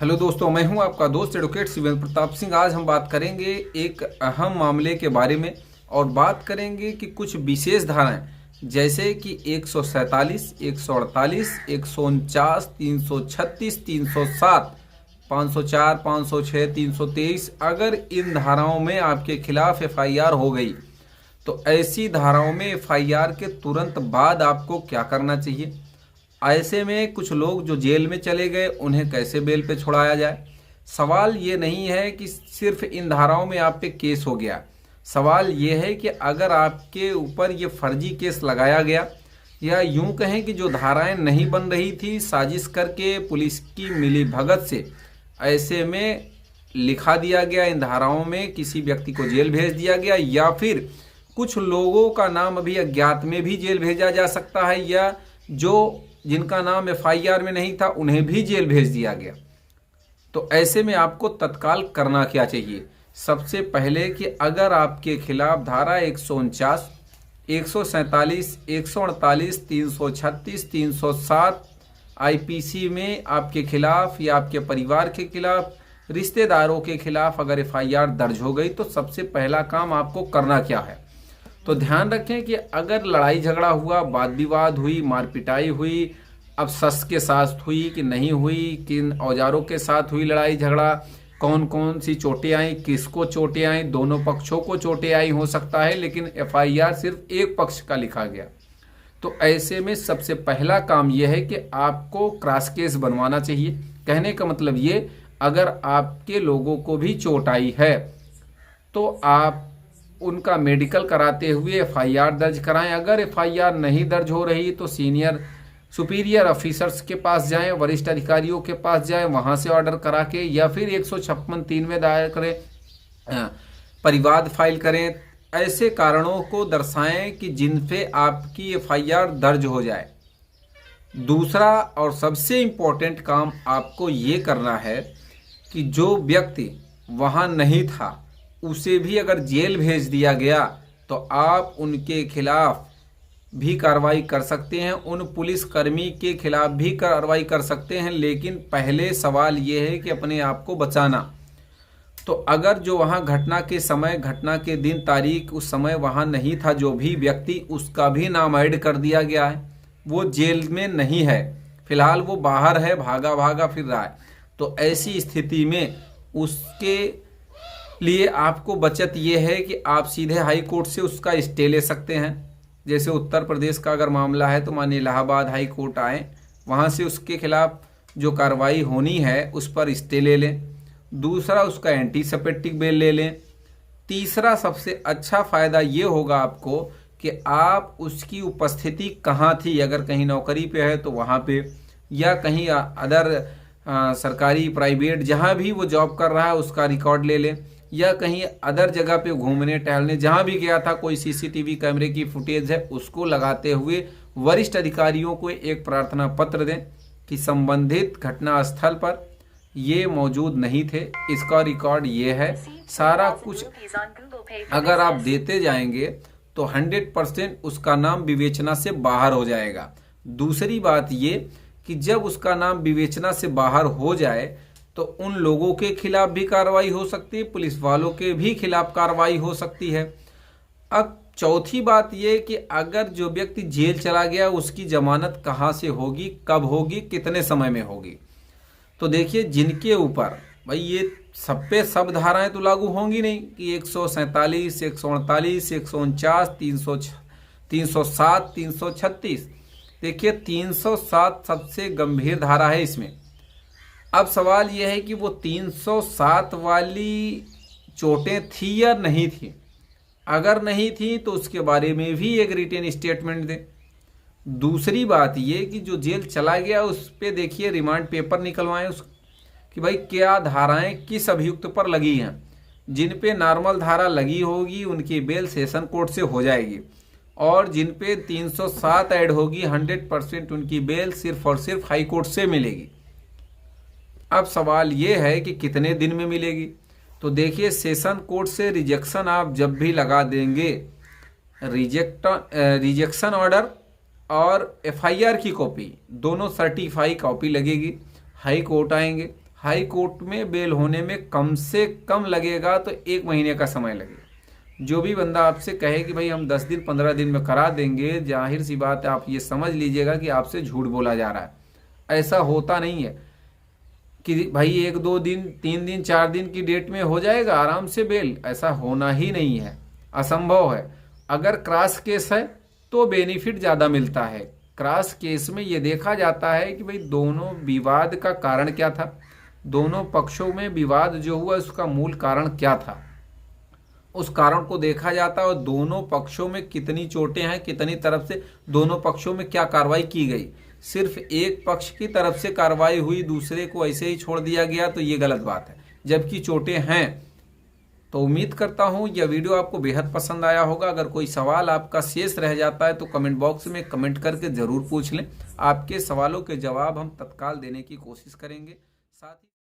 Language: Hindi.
हेलो दोस्तों, मैं हूं आपका दोस्त एडवोकेट शिवेंद्र प्रताप सिंह। आज हम बात करेंगे एक अहम मामले के बारे में और बात करेंगे कि कुछ विशेष धाराएं जैसे कि 147, 148, 149, 336, 307, 504, 506, 323 अगर इन धाराओं में आपके खिलाफ एफआईआर हो गई तो ऐसी धाराओं में एफआईआर के तुरंत बाद आपको क्या करना चाहिए। ऐसे में कुछ लोग जो जेल में चले गए उन्हें कैसे बेल पे छुड़ाया जाए। सवाल ये नहीं है कि सिर्फ इन धाराओं में आप पे केस हो गया, सवाल ये है कि अगर आपके ऊपर ये फर्जी केस लगाया गया या यूं कहें कि जो धाराएं नहीं बन रही थी साजिश करके पुलिस की मिली भगत से ऐसे में लिखा दिया गया, इन धाराओं में किसी व्यक्ति को जेल भेज दिया गया या फिर कुछ लोगों का नाम अभी अज्ञात में भी जेल भेजा जा सकता है या जो जिनका नाम एफआईआर में नहीं था उन्हें भी जेल भेज दिया गया, तो ऐसे में आपको तत्काल करना क्या चाहिए। सबसे पहले कि अगर आपके खिलाफ धारा 149, 147, 148, 336, 307 आईपीसी में आपके खिलाफ या आपके परिवार के खिलाफ, रिश्तेदारों के खिलाफ अगर एफआईआर दर्ज हो गई तो सबसे पहला काम आपको करना क्या है। तो ध्यान रखें कि अगर लड़ाई झगड़ा हुआ, वाद विवाद हुई, मारपिटाई हुई, अब शस्त्र के साथ हुई कि नहीं हुई, किन औजारों के साथ हुई लड़ाई झगड़ा, कौन कौन सी चोटें आई, किसको चोटें आई, दोनों पक्षों को चोटें आई हो सकता है, लेकिन एफआईआर सिर्फ एक पक्ष का लिखा गया। तो ऐसे में सबसे पहला काम यह है कि आपको क्रॉस केस बनवाना चाहिए। कहने का मतलब ये, अगर आपके लोगों को भी चोट आई है तो आप उनका मेडिकल कराते हुए एफआईआर दर्ज कराएं। अगर एफआईआर नहीं दर्ज हो रही तो सीनियर सुपीरियर ऑफिसर्स के पास जाएं, वरिष्ठ अधिकारियों के पास जाएं, वहां से ऑर्डर करा के या फिर 156(3) में दायर करें, परिवाद फाइल करें। ऐसे कारणों को दर्शाएं कि जिन पे आपकी एफआईआर दर्ज हो जाए। दूसरा और सबसे इम्पोर्टेंट काम आपको ये करना है कि जो व्यक्ति वहां नहीं था उसे भी अगर जेल भेज दिया गया तो आप उनके खिलाफ भी कार्रवाई कर सकते हैं, उन पुलिसकर्मी के खिलाफ भी कार्रवाई कर सकते हैं। लेकिन पहले सवाल ये है कि अपने आप को बचाना। तो अगर जो वहाँ घटना के समय, घटना के दिन, तारीख, उस समय वहाँ नहीं था जो भी व्यक्ति, उसका भी नाम ऐड कर दिया गया है, वो जेल में नहीं है, फिलहाल वो बाहर है, भागा भागा फिर रहा है, तो ऐसी स्थिति में उसके लिए आपको बचत ये है कि आप सीधे हाई कोर्ट से उसका स्टे ले सकते हैं। जैसे उत्तर प्रदेश का अगर मामला है तो मानिए इलाहाबाद हाई कोर्ट आए, वहाँ से उसके खिलाफ जो कार्रवाई होनी है उस पर स्टे ले लें। दूसरा, उसका एंटीसिपेटिक बेल ले लें। तीसरा, सबसे अच्छा फ़ायदा ये होगा आपको कि आप उसकी उपस्थिति कहाँ थी, अगर कहीं नौकरी पे है तो वहाँ पे, या कहीं अदर सरकारी प्राइवेट जहाँ भी वो जॉब कर रहा है उसका रिकॉर्ड ले लें, या कहीं अदर जगह पे घूमने टहलने जहाँ भी गया था कोई सीसीटीवी कैमरे की फुटेज है उसको लगाते हुए वरिष्ठ अधिकारियों को एक प्रार्थना पत्र दें कि संबंधित घटना स्थल पर ये मौजूद नहीं थे, इसका रिकॉर्ड ये है। सारा कुछ अगर आप देते जाएंगे तो 100% उसका नाम विवेचना से बाहर हो जाएगा। दूसरी बात ये कि जब उसका नाम विवेचना से बाहर हो जाए तो उन लोगों के खिलाफ भी कार्रवाई हो सकती है, पुलिस वालों के भी खिलाफ कार्रवाई हो सकती है। अब चौथी बात ये कि अगर जो व्यक्ति जेल चला गया उसकी जमानत कहाँ से होगी, कब होगी, कितने समय में होगी। तो देखिए, जिनके ऊपर भाई ये सब पे सब धाराएं तो लागू होंगी नहीं कि 147, 148, 149, 307, 336। देखिए 307 सबसे गंभीर धारा है इसमें। अब सवाल यह है कि वो 307 वाली चोटें थी या नहीं थी। अगर नहीं थी तो उसके बारे में भी एक रिटेन स्टेटमेंट दें। दूसरी बात ये कि जो जेल चला गया उस पे देखिए रिमांड पेपर निकलवाएं उस कि भाई क्या धाराएं किस अभियुक्त पर लगी हैं। जिन पे नॉर्मल धारा लगी होगी उनकी बेल सेशन कोर्ट से हो जाएगी, और जिन पे 307 ऐड होगी 100% उनकी बेल सिर्फ और सिर्फ हाई कोर्ट से मिलेगी। अब सवाल ये है कि कितने दिन में मिलेगी। तो देखिए, सेशन कोर्ट से रिजेक्शन आप जब भी लगा देंगे, रिजेक्शन ऑर्डर और एफआईआर की कॉपी दोनों सर्टिफाई कॉपी लगेगी, हाई कोर्ट आएंगे, हाई कोर्ट में बेल होने में कम से कम लगेगा तो 1 महीने का समय लगेगा। जो भी बंदा आपसे कहे कि भाई हम 10 दिन 15 दिन में करा देंगे, जाहिर सी बात है आप ये समझ लीजिएगा कि आपसे झूठ बोला जा रहा है। ऐसा होता नहीं है कि भाई 1-2 दिन 3 दिन 4 दिन की डेट में हो जाएगा आराम से बेल, ऐसा होना ही नहीं है, असंभव है। अगर क्रॉस केस है तो बेनिफिट ज़्यादा मिलता है। क्रॉस केस में ये देखा जाता है कि भाई दोनों विवाद का कारण क्या था, दोनों पक्षों में विवाद जो हुआ उसका मूल कारण क्या था, उस कारण को देखा जाता है और दोनों पक्षों में कितनी चोटें हैं, कितनी तरफ से दोनों पक्षों में क्या कार्रवाई की गई। सिर्फ एक पक्ष की तरफ से कार्रवाई हुई, दूसरे को ऐसे ही छोड़ दिया गया, तो ये गलत बात है, जबकि चोटें हैं। तो उम्मीद करता हूं यह वीडियो आपको बेहद पसंद आया होगा। अगर कोई सवाल आपका शेष रह जाता है तो कमेंट बॉक्स में कमेंट करके ज़रूर पूछ लें। आपके सवालों के जवाब हम तत्काल देने की कोशिश करेंगे। साथ ही